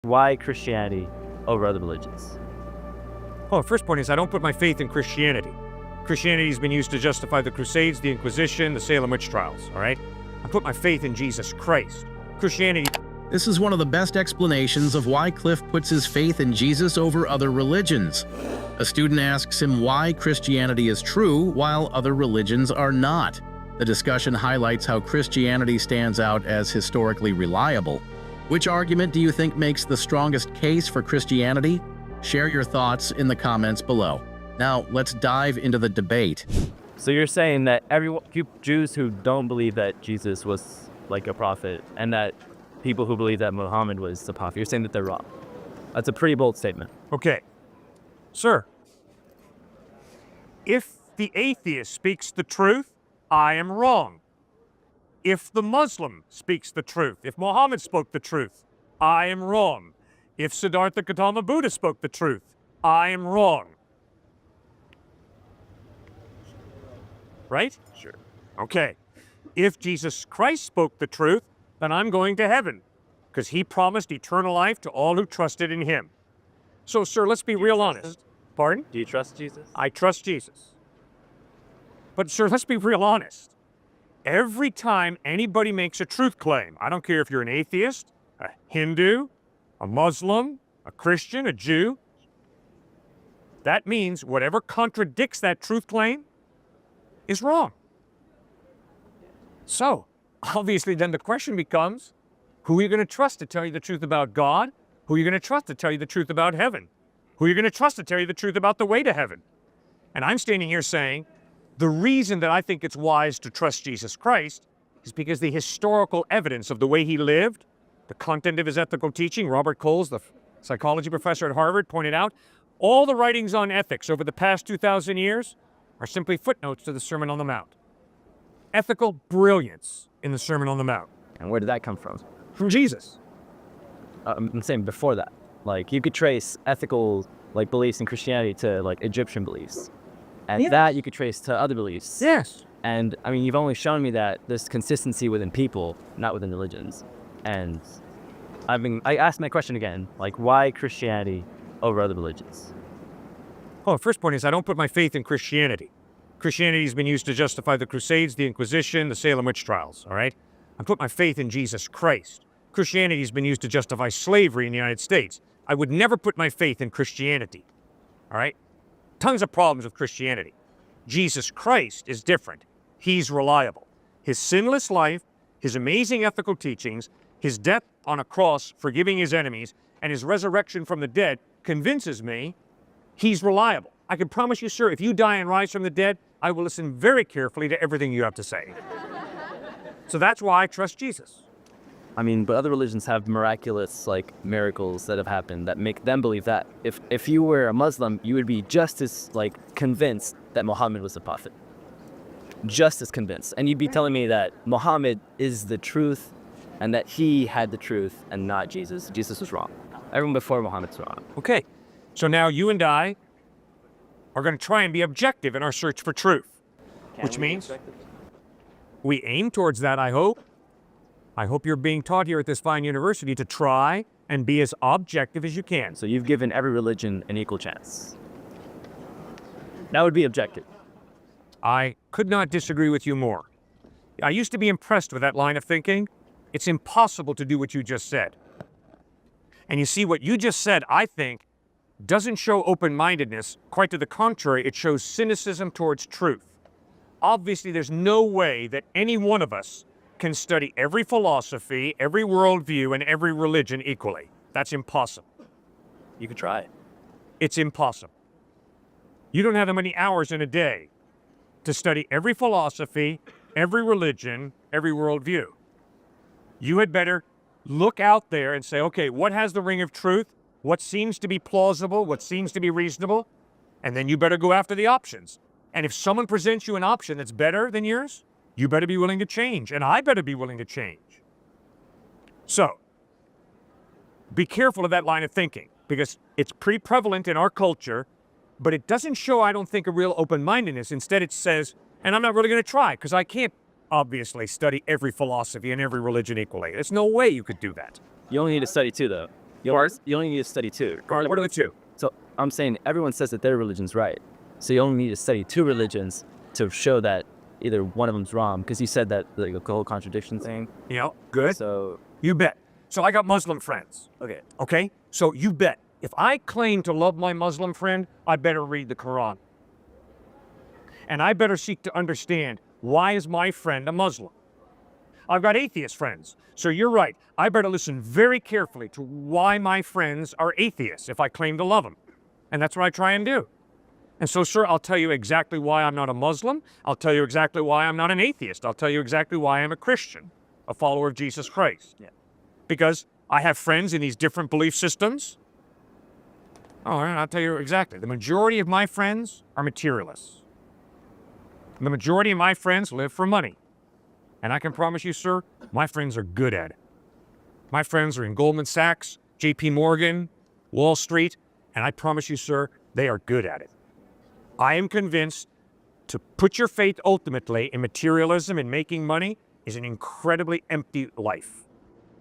why Christianity over other religions? Well, the first point is I don't put my faith in Christianity. Christianity has been used to justify the Crusades, the Inquisition, the Salem witch trials, all right? I put my faith in Jesus Christ. Christianity... This is one of the best explanations of why Cliff puts his faith in Jesus over other religions. A student asks him why Christianity is true while other religions are not. The discussion highlights how Christianity stands out as historically reliable. Which argument do you think makes the strongest case for Christianity? Share your thoughts in the comments below. Now, let's dive into the debate. So you're saying that Jews who don't believe that Jesus was like a prophet, and that people who believe that Muhammad was a prophet, you're saying that they're wrong. That's a pretty bold statement. Okay. Sir, if the atheist speaks the truth, I am wrong. If the Muslim speaks the truth, if Muhammad spoke the truth, I am wrong. If Siddhartha Gautama Buddha spoke the truth, I am wrong. Right? Sure. Okay. If Jesus Christ spoke the truth, then I'm going to heaven, because he promised eternal life to all who trusted in him. So, sir, let's be real honest. Pardon? Do you trust Jesus? I trust Jesus. But, sir, let's be real honest. Every time anybody makes a truth claim, I don't care if you're an atheist, a Hindu, a Muslim, a Christian, a Jew, that means whatever contradicts that truth claim is wrong. So, obviously, then the question becomes, who are you going to trust to tell you the truth about God? Who are you going to trust to tell you the truth about heaven? Who are you going to trust to tell you the truth about the way to heaven? And I'm standing here saying, the reason that I think it's wise to trust Jesus Christ is because the historical evidence of the way he lived, the content of his ethical teaching, Robert Coles, the psychology professor at Harvard, pointed out, all the writings on ethics over the past 2,000 years are simply footnotes to the Sermon on the Mount. Ethical brilliance in the Sermon on the Mount. And where did that come from? From Jesus. I'm saying before that. Like, you could trace ethical beliefs in Christianity to Egyptian beliefs. And Yes. that you could trace to other beliefs. Yes. And I mean, you've only shown me that there's consistency within people, not within religions. And I asked my question again, why Christianity over other religions? Well, the first point is I don't put my faith in Christianity. Christianity has been used to justify the Crusades, the Inquisition, the Salem witch trials, all right? I put my faith in Jesus Christ. Christianity has been used to justify slavery in the United States. I would never put my faith in Christianity, all right? Tons of problems with Christianity. Jesus Christ is different. He's reliable. His sinless life, his amazing ethical teachings, his death on a cross forgiving his enemies, and his resurrection from the dead convinces me he's reliable. I can promise you, sir, if you die and rise from the dead, I will listen very carefully to everything you have to say. So that's why I trust Jesus. I mean, but other religions have miraculous, miracles that have happened that make them believe that. If you were a Muslim, you would be just as, convinced that Muhammad was a prophet. Just as convinced. And you'd be telling me that Muhammad is the truth and that he had the truth and not Jesus. Jesus was wrong. Everyone before Muhammad's wrong. Okay, so now you and I are going to try and be objective in our search for truth, which means we aim towards that, I hope. I hope you're being taught here at this fine university to try and be as objective as you can. So you've given every religion an equal chance. That would be objective. I could not disagree with you more. I used to be impressed with that line of thinking. It's impossible to do what you just said. And you see, what you just said, I think, doesn't show open-mindedness. Quite to the contrary, it shows cynicism towards truth. Obviously, there's no way that any one of us can study every philosophy, every worldview, and every religion equally. That's impossible. You could try. It's impossible. You don't have that many hours in a day to study every philosophy, every religion, every worldview. You had better look out there and say, okay, what has the ring of truth? What seems to be plausible? What seems to be reasonable? And then you better go after the options. And if someone presents you an option that's better than yours, you better be willing to change, and I better be willing to change. So, be careful of that line of thinking, because it's pretty prevalent in our culture, but it doesn't show, I don't think, a real open-mindedness. Instead, it says, and I'm not really going to try, because I can't, obviously, study every philosophy and every religion equally. There's no way you could do that. You only need to study two, though. You only need to study two. What are the two? So I'm saying everyone says that their religion's right. So you only need to study two religions to show that either one of them's wrong. Because you said that like the whole contradiction thing. Yeah, good. So You bet. So I got Muslim friends. okay. Okay? So you bet. If I claim to love my Muslim friend, I better read the Quran. And I better seek to understand, why is my friend a Muslim? I've got atheist friends. So you're right. I better listen very carefully to why my friends are atheists if I claim to love them. And that's what I try and do. And so, sir, I'll tell you exactly why I'm not a Muslim. I'll tell you exactly why I'm not an atheist. I'll tell you exactly why I'm a Christian, a follower of Jesus Christ. Yeah. Because I have friends in these different belief systems. Oh, and I'll tell you exactly. The majority of my friends are materialists. The majority of my friends live for money. And I can promise you, sir, my friends are good at it. My friends are in Goldman Sachs, JP Morgan, Wall Street, and I promise you, sir, they are good at it. I am convinced to put your faith ultimately in materialism and making money is an incredibly empty life.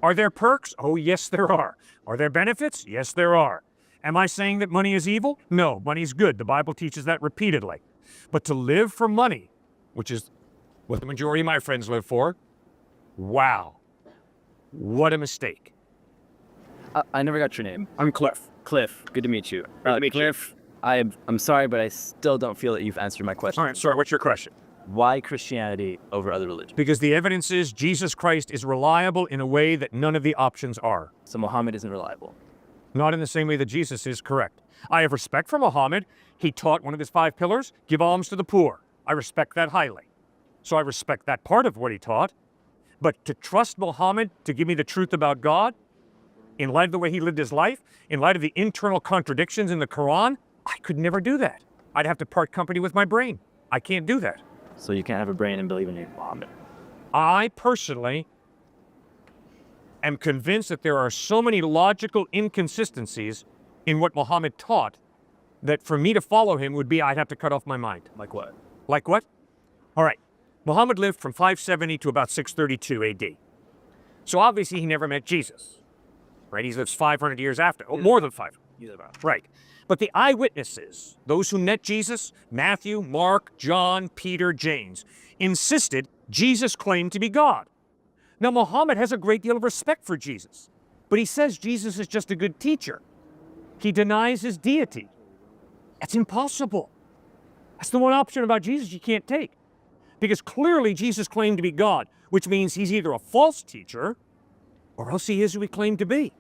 Are there perks? Oh, yes, there are. Are there benefits? Yes, there are. Am I saying that money is evil? No, money is good. The Bible teaches that repeatedly. But to live for money, which is what the majority of my friends live for, wow, what a mistake. I never got your name. I'm Cliff. Cliff. Good to meet you. Good to meet you. Cliff, I'm sorry, but I still don't feel that you've answered my question. All right, sorry, what's your question? Why Christianity over other religions? Because the evidence is Jesus Christ is reliable in a way that none of the options are. So Muhammad isn't reliable. Not in the same way that Jesus is, correct. I have respect for Muhammad. He taught one of his 5 pillars, give alms to the poor. I respect that highly. So I respect that part of what he taught. But to trust Muhammad to give me the truth about God, in light of the way he lived his life, in light of the internal contradictions in the Quran, I could never do that. I'd have to part company with my brain. I can't do that. So you can't have a brain and believe in Muhammad. I personally am convinced that there are so many logical inconsistencies in what Muhammad taught that for me to follow him would be I'd have to cut off my mind. Like what? Like what? All right. Muhammad lived from 570 to about 632 AD. So obviously he never met Jesus. Right? He lives 500 years after. Oh, more than 500. Right. But the eyewitnesses, those who met Jesus, Matthew, Mark, John, Peter, James, insisted Jesus claimed to be God. Now, Muhammad has a great deal of respect for Jesus, but he says Jesus is just a good teacher. He denies his deity. That's impossible. That's the one option about Jesus you can't take. Because clearly Jesus claimed to be God, which means he's either a false teacher or else he is who he claimed to be.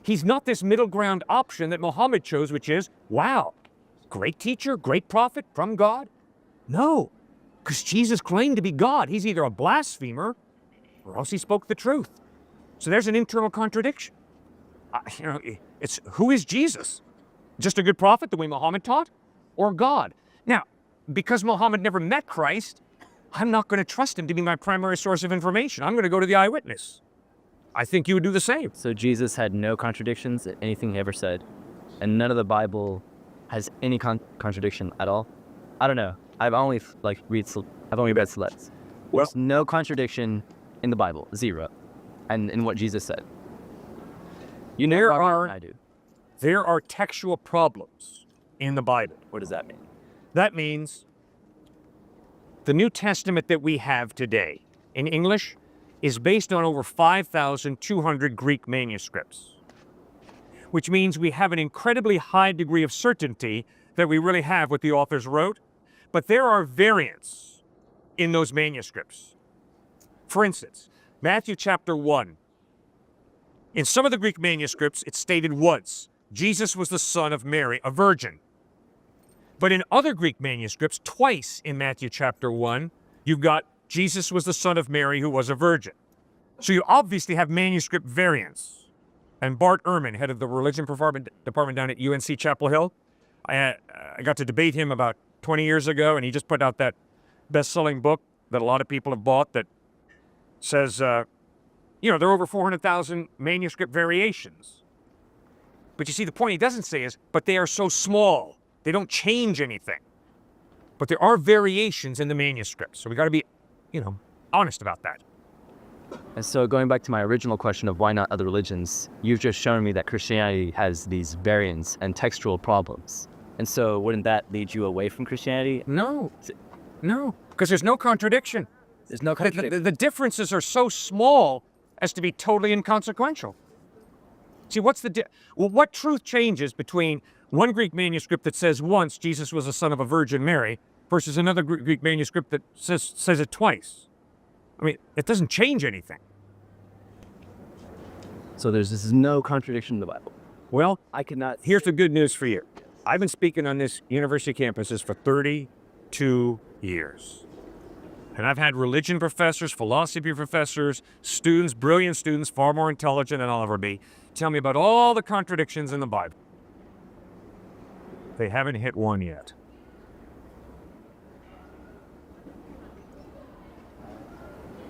He's not this middle ground option that Muhammad chose, which is, wow, great teacher, great prophet from God. No, because Jesus claimed to be God. He's either a blasphemer or else he spoke the truth. So there's an internal contradiction. It's who is Jesus? Just a good prophet, the way Muhammad taught, or God? Now, because Muhammad never met Christ, I'm not going to trust him to be my primary source of information. I'm going to go to the eyewitness. I think you would do the same. So Jesus had no contradictions in anything he ever said, and none of the Bible has any contradiction at all. I don't know. I've only read selects. Well, There's no contradiction in the Bible, zero, and in what Jesus said. You know There more are- than I do. there are textual problems in the Bible. What does that mean? That means the New Testament that we have today in English is based on over 5,200 Greek manuscripts, which means we have an incredibly high degree of certainty that we really have what the authors wrote, but there are variants in those manuscripts. For instance, Matthew chapter 1. In some of the Greek manuscripts, it's stated once, Jesus was the son of Mary, a virgin. But in other Greek manuscripts, twice in Matthew chapter 1, you've got Jesus was the son of Mary who was a virgin. So you obviously have manuscript variants. And Bart Ehrman, head of the religion department down at UNC Chapel Hill, I got to debate him about 20 years ago, and he just put out that best-selling book that a lot of people have bought that says, there are over 400,000 manuscript variations. But you see, the point he doesn't say is, but they are so small. They don't change anything. But there are variations in the manuscripts. So we got to be, honest about that. And so going back to my original question of why not other religions, you've just shown me that Christianity has these variants and textual problems. And so wouldn't that lead you away from Christianity? No, because there's no contradiction. There's no contradiction. The differences are so small as to be totally inconsequential. See, what truth changes between one Greek manuscript that says once Jesus was the son of a Virgin Mary versus another Greek manuscript that says it twice? I mean, it doesn't change anything. So there's no contradiction in the Bible. Well, I cannot. here's the good news for you. I've been speaking on this university campuses for 32 years. And I've had religion professors, philosophy professors, students, brilliant students, far more intelligent than I'll ever be, tell me about all the contradictions in the Bible. They haven't hit one yet.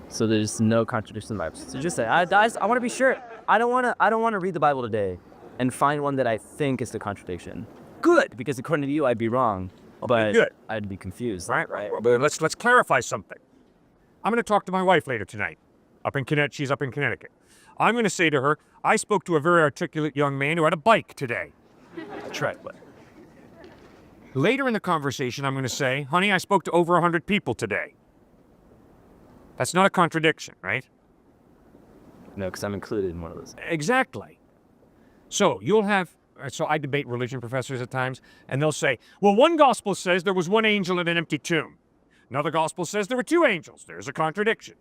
So there's no contradiction in the Bible. So just say, I want to be sure. I don't want to read the Bible today and find one that I think is the contradiction. Good, because according to you, I'd be wrong. But good. I'd be confused. Right. But let's clarify something. I'm going to talk to my wife later tonight. She's up in Connecticut. I'm going to say to her, I spoke to a very articulate young man who had a bike today. That's right. But Later in the conversation, I'm going to say, honey, I spoke to over 100 people today. That's not a contradiction, right? no, because I'm included in one of those. Exactly. So I debate religion professors at times, and they'll say, well, one gospel says there was one angel in an empty tomb. Another gospel says there were two angels. There's a contradiction.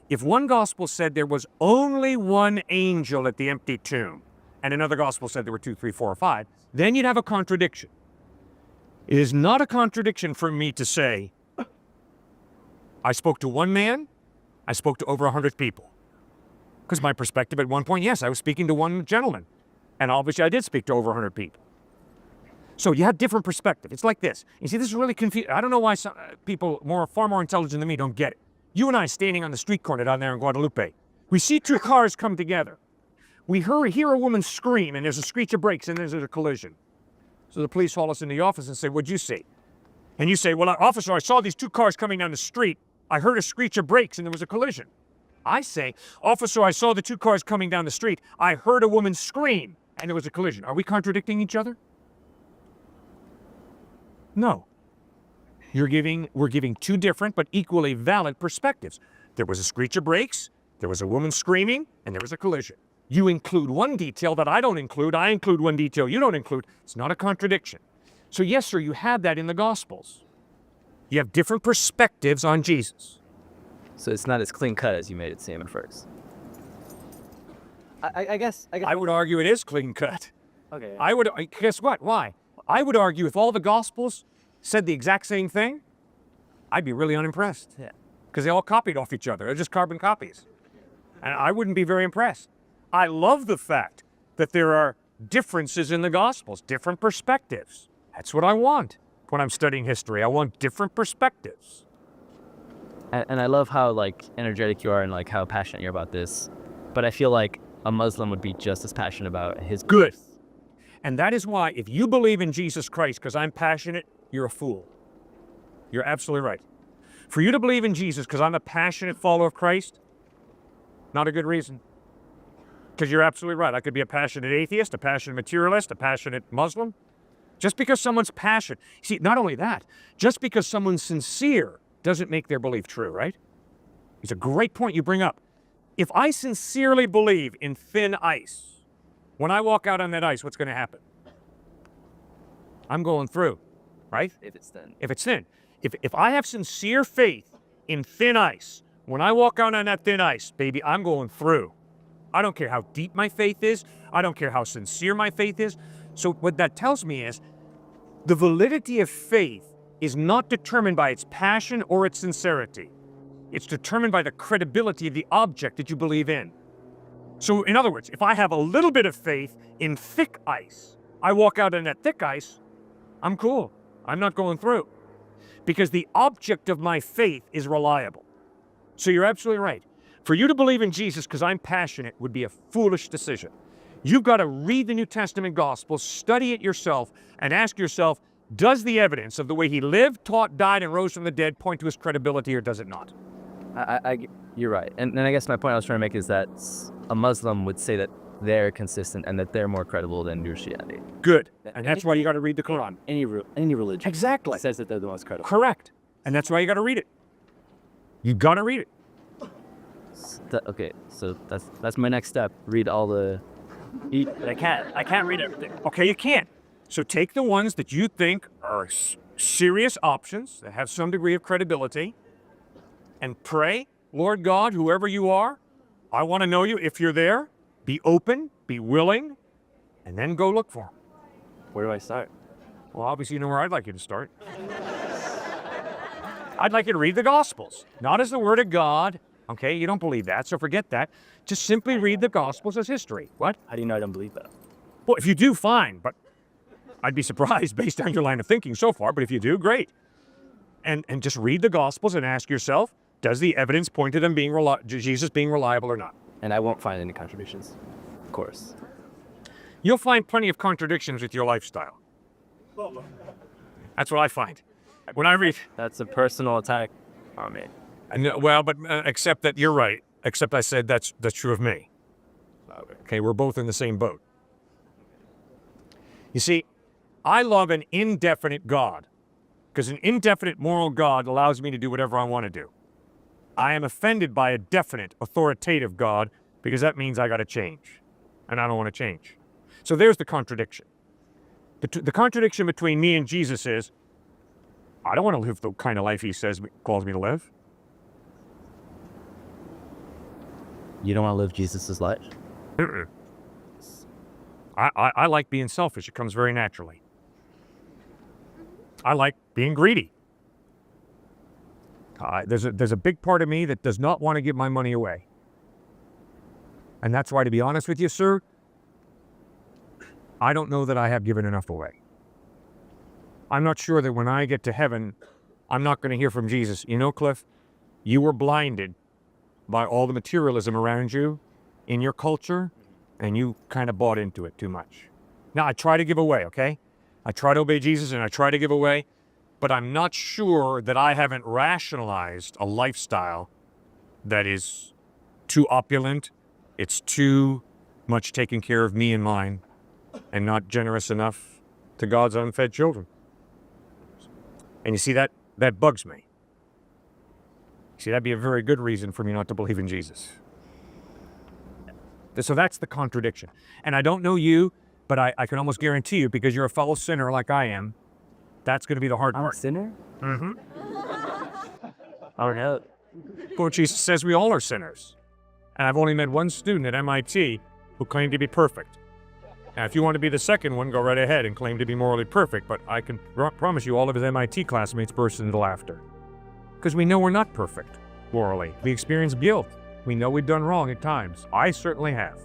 If one gospel said there was only one angel at the empty tomb, and another gospel said there were 2, 3, 4, or 5, then you'd have a contradiction. It is not a contradiction for me to say, I spoke to one man, I spoke to over 100 people. Because my perspective at one point, yes, I was speaking to one gentleman. And obviously I did speak to over 100 people. So you have different perspective. It's like this. You see, this is really confusing. I don't know why some people far more intelligent than me don't get it. You and I standing on the street corner down there in Guadalupe. We see two cars come together. We hear a woman scream, and there's a screech of brakes, and there's a collision. So the police haul us into the office and say, what'd you see? And you say, well, officer, I saw these two cars coming down the street. I heard a screech of brakes, and there was a collision. I say, officer, I saw the two cars coming down the street. I heard a woman scream, and there was a collision. Are we contradicting each other? No. We're giving two different but equally valid perspectives. There was a screech of brakes, there was a woman screaming, and there was a collision. You include one detail that I don't include, I include one detail you don't include. It's not a contradiction. So yes, sir, you have that in the Gospels. You have different perspectives on Jesus. So it's not as clean cut as you made it seem at first. I guess. I would argue it is clean cut. Okay. Guess what? Why? I would argue if all the Gospels said the exact same thing, I'd be really unimpressed. Yeah. Because they all copied off each other. They're just carbon copies. And I wouldn't be very impressed. I love the fact that there are differences in the Gospels, different perspectives. That's what I want when I'm studying history. I want different perspectives. And I love how energetic you are and how passionate you're about this. But I feel like a Muslim would be just as passionate about his good. And that is why if you believe in Jesus Christ because I'm passionate, you're a fool. You're absolutely right. For you to believe in Jesus because I'm a passionate follower of Christ, not a good reason. Because you're absolutely right. I could be a passionate atheist, a passionate materialist, a passionate Muslim. Just because someone's passionate. See, not only that, just because someone's sincere doesn't make their belief true, right? It's a great point you bring up. If I sincerely believe in thin ice, when I walk out on that ice, what's going to happen? I'm going through, right? If it's thin. If it's thin. If I have sincere faith in thin ice, when I walk out on that thin ice, baby, I'm going through. I don't care how deep my faith is. I don't care how sincere my faith is. So what that tells me is the validity of faith is not determined by its passion or its sincerity. It's determined by the credibility of the object that you believe in. So in other words, if I have a little bit of faith in thick ice, I walk out on that thick ice, I'm cool. I'm not going through. Because the object of my faith is reliable. So you're absolutely right. For you to believe in Jesus because I'm passionate would be a foolish decision. You've got to read the New Testament Gospels, study it yourself, and ask yourself, does the evidence of the way he lived, taught, died, and rose from the dead point to his credibility, or does it not? You're right. And I guess my point I was trying to make is that a Muslim would say that they're consistent and that they're more credible than Christianity. Good. And that's why you got to read the Quran. Any religion Exactly. says that they're the most credible. Correct. And that's why you got to read it. You got to read it. Okay, so that's my next step. Read all the. I can't read everything. Okay, you can't. So take the ones that you think are serious options that have some degree of credibility, and pray, Lord God, whoever you are, I want to know you. If you're there, be open, be willing, and then go look for him. Where do I start? Well, obviously you know where I'd like you to start. I'd like you to read the Gospels, not as the Word of God. Okay, you don't believe that, so forget that. Just simply read the Gospels as history. What? How do you know I don't believe that? Well, if you do, fine, but I'd be surprised based on your line of thinking so far, but if you do, great. And just read the Gospels and ask yourself, does the evidence point to them being Jesus being reliable or not? And I won't find any contradictions, of course. You'll find plenty of contradictions with your lifestyle. That's what I find. When I read... That's a personal attack on me. Well, but except that you're right. Except I said that's true of me. Okay, we're both in the same boat. You see, I love an indefinite God, because an indefinite moral God allows me to do whatever I want to do. I am offended by a definite, authoritative God, because that means I got to change, and I don't want to change. So there's the contradiction. The contradiction between me and Jesus is, I don't want to live the kind of life he calls me to live. You don't want to live Jesus' life? Mm-mm. I like being selfish. It comes very naturally. I like being greedy. There's a big part of me that does not want to give my money away. And that's why, to be honest with you, sir, I don't know that I have given enough away. I'm not sure that when I get to heaven, I'm not going to hear from Jesus. You know, Cliff, you were blinded by all the materialism around you in your culture, and you kind of bought into it too much. Now, I try to give away, okay? I try to obey Jesus and I try to give away, but I'm not sure that I haven't rationalized a lifestyle that is too opulent, it's too much taking care of me and mine, and not generous enough to God's unfed children. And you see, that bugs me. See, that'd be a very good reason for me not to believe in Jesus. So that's the contradiction. And I don't know you, but I can almost guarantee you, because you're a fellow sinner like I am, that's going to be the hard part. I'm a sinner? Mm-hmm. Oh, no. Well, Jesus says we all are sinners. And I've only met one student at MIT who claimed to be perfect. Now, if you want to be the second one, go right ahead and claim to be morally perfect, but I can promise you all of his MIT classmates burst into laughter. Because we know we're not perfect, morally. We experience guilt. We know we've done wrong at times. I certainly have.